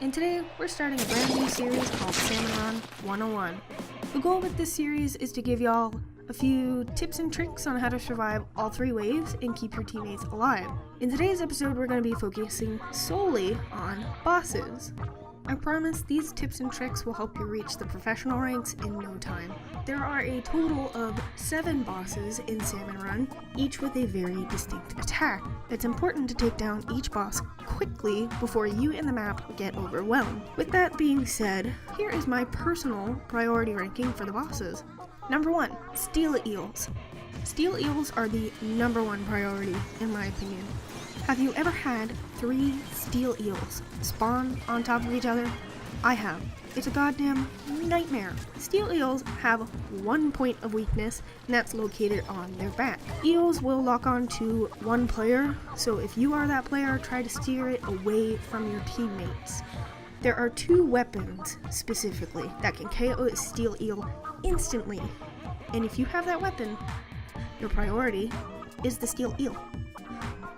and today we're starting a brand new series called Salmon Run 101. The goal with this series is to give y'all a few tips and tricks on how to survive all 3 waves and keep your teammates alive. In today's episode, we're going to be focusing solely on bosses. I promise these tips and tricks will help you reach the professional ranks in no time. There are a total of 7 bosses in Salmon Run, each with a very distinct attack. It's important to take down each boss quickly before you and the map get overwhelmed. With that being said, here is my personal priority ranking for the bosses. Number 1, Steel Eels. Steel Eels are the number 1 priority in my opinion. Have you ever had 3 steel eels spawn on top of each other? I have. It's a goddamn nightmare. Steel eels have 1 point of weakness, and that's located on their back. Eels will lock on to one player, so if you are that player, try to steer it away from your teammates. There are 2 weapons, specifically, that can KO a steel eel instantly, and if you have that weapon, your priority is the steel eel.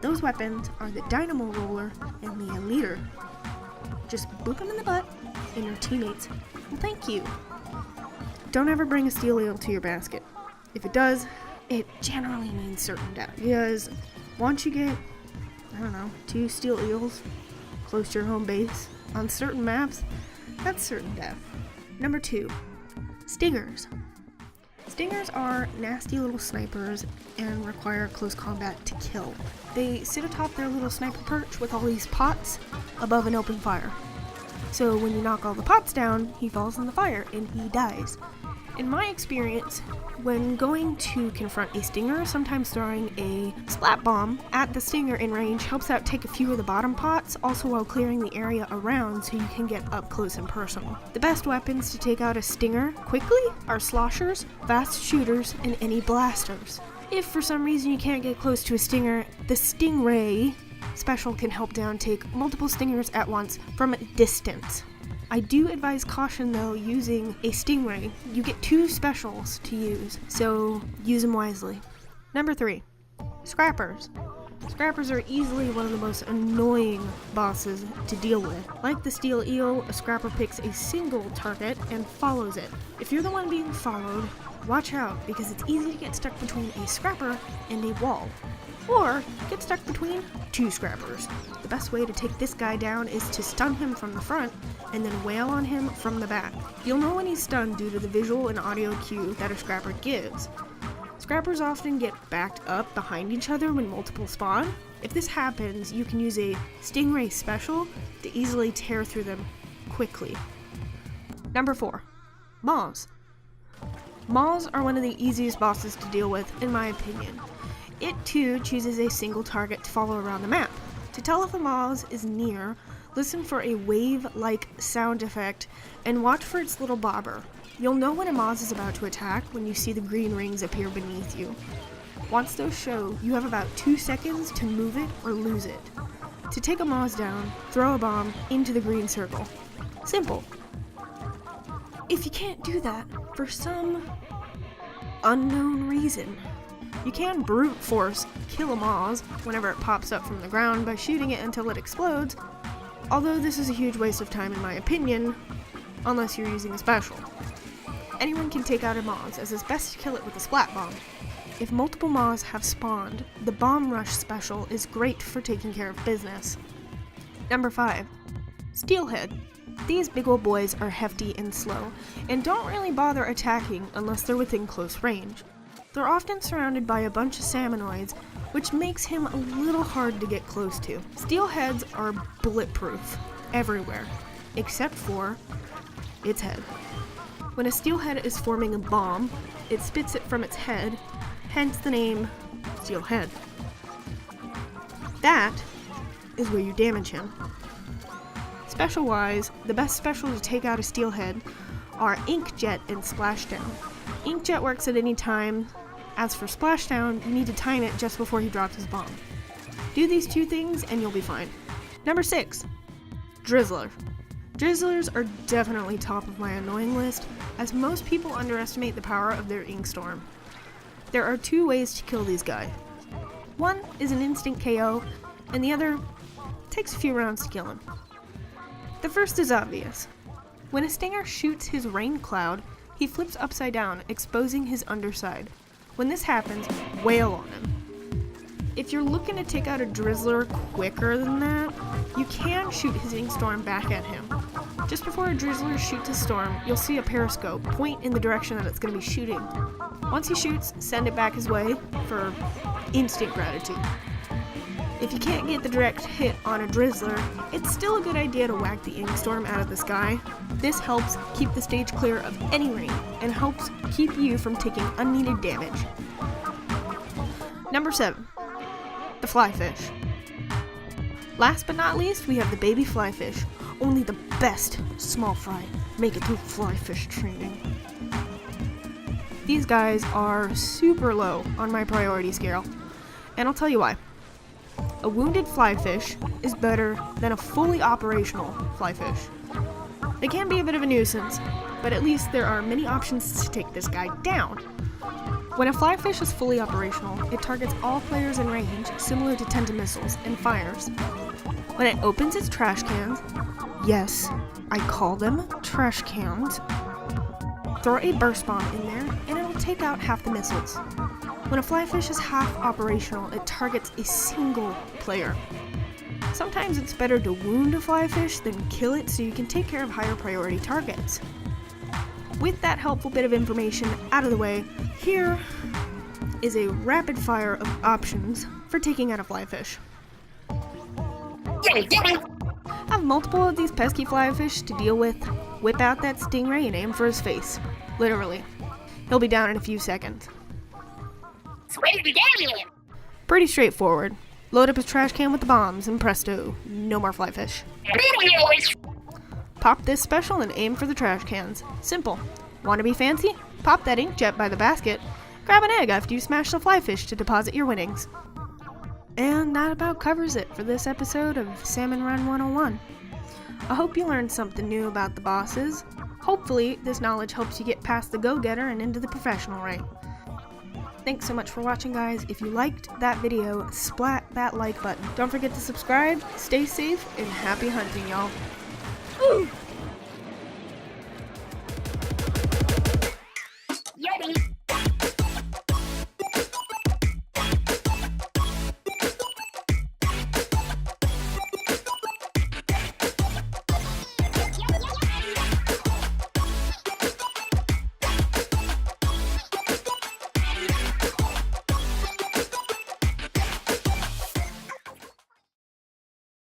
Those weapons are the Dynamo Roller and the Leader. Just boop them in the butt, and your teammates will thank you. Don't ever bring a steel eel to your basket. If it does, it generally means certain death. Because once you get, 2 steel eels close to your home base on certain maps, that's certain death. Number 2, Stingers. Stingers are nasty little snipers and require close combat to kill. They sit atop their little sniper perch with all these pots above an open fire. So when you knock all the pots down, he falls in the fire and he dies. In my experience, when going to confront a stinger, sometimes throwing a splat bomb at the stinger in range helps out take a few of the bottom pots, also while clearing the area around so you can get up close and personal. The best weapons to take out a stinger quickly are sloshers, fast shooters, and any blasters. If for some reason you can't get close to a stinger, the Stingray special can help down take multiple stingers at once from a distance. I do advise caution though using a Stingray. You get 2 specials to use, so use them wisely. Number 3, Scrappers. Scrappers are easily one of the most annoying bosses to deal with. Like the steel eel, a scrapper picks a single target and follows it. If you're the one being followed, watch out because it's easy to get stuck between a scrapper and a wall. Or get stuck between 2 scrappers. The best way to take this guy down is to stun him from the front and then wail on him from the back. You'll know when he's stunned due to the visual and audio cue that a scrapper gives. Scrappers often get backed up behind each other when multiple spawn. If this happens, you can use a Stingray special to easily tear through them quickly. Number 4, Maws. Maws are one of the easiest bosses to deal with in my opinion. It too chooses a single target to follow around the map. To tell if a Maws is near, listen for a wave-like sound effect and watch for its little bobber. You'll know when a Maws is about to attack when you see the green rings appear beneath you. Once those show, you have about 2 seconds to move it or lose it. To take a Maws down, throw a bomb into the green circle. Simple. If you can't do that for some unknown reason, you can brute force kill a Maws whenever it pops up from the ground by shooting it until it explodes, although this is a huge waste of time in my opinion, unless you're using a special. Anyone can take out a Maws, as it's best to kill it with a splat bomb. If multiple Maws have spawned, the Bomb Rush special is great for taking care of business. Number 5, Steelhead. These big old boys are hefty and slow, and don't really bother attacking unless they're within close range. They're often surrounded by a bunch of salmonoids, which makes him a little hard to get close to. Steelheads are bulletproof everywhere, except for its head. When a steelhead is forming a bomb, it spits it from its head, hence the name Steelhead. That is where you damage him. Special-wise, the best special to take out a steelhead are InkJet and Splashdown. InkJet works at any time. As for Splashdown, you need to time it just before he drops his bomb. Do these 2 things and you'll be fine. Number 6, Drizzler. Drizzlers are definitely top of my annoying list, as most people underestimate the power of their ink storm. There are 2 ways to kill these guys. One is an instant KO, and the other takes a few rounds to kill him. The first is obvious. When a stinger shoots his rain cloud, he flips upside down, exposing his underside. When this happens, wail on him. If you're looking to take out a drizzler quicker than that, you can shoot his ink storm back at him. Just before a drizzler shoots a storm, you'll see a periscope point in the direction that it's going to be shooting. Once he shoots, send it back his way for instant gratitude. If you can't get the direct hit on a drizzler, it's still a good idea to whack the ink storm out of the sky. This helps keep the stage clear of any rain and helps keep you from taking unneeded damage. Number 7. The Flyfish. Last but not least, we have the baby Flyfish. Only the best small fry make it through Flyfish training. These guys are super low on my priority scale, and I'll tell you why. A wounded Flyfish is better than a fully operational Flyfish. They can be a bit of a nuisance, but at least there are many options to take this guy down. When a Flyfish is fully operational, it targets all players in range, similar to Tenta missiles, and fires. When it opens its trash cans, yes, I call them trash cans, throw a burst bomb in there, and it'll take out half the missiles. When a Flyfish is half operational, it targets a single player. Sometimes it's better to wound a Flyfish than kill it so you can take care of higher priority targets. With that helpful bit of information out of the way, here is a rapid fire of options for taking out a Flyfish. I have multiple of these pesky Flyfish to deal with. Whip out that stingray and aim for his face. Literally. He'll be down in a few seconds. Pretty straightforward. Load up his trash can with the bombs and presto, no more Flyfish. Pop this special and aim for the trash cans. Simple. Want to be fancy? Pop that inkjet by the basket. Grab an egg after you smash the Flyfish to deposit your winnings. And that about covers it for this episode of Salmon Run 101. I hope you learned something new about the bosses. Hopefully, this knowledge helps you get past the go-getter and into the professional rank. Thanks so much for watching, guys. If you liked that video, splat that like button. Don't forget to subscribe, stay safe, and happy hunting, y'all. Ooh.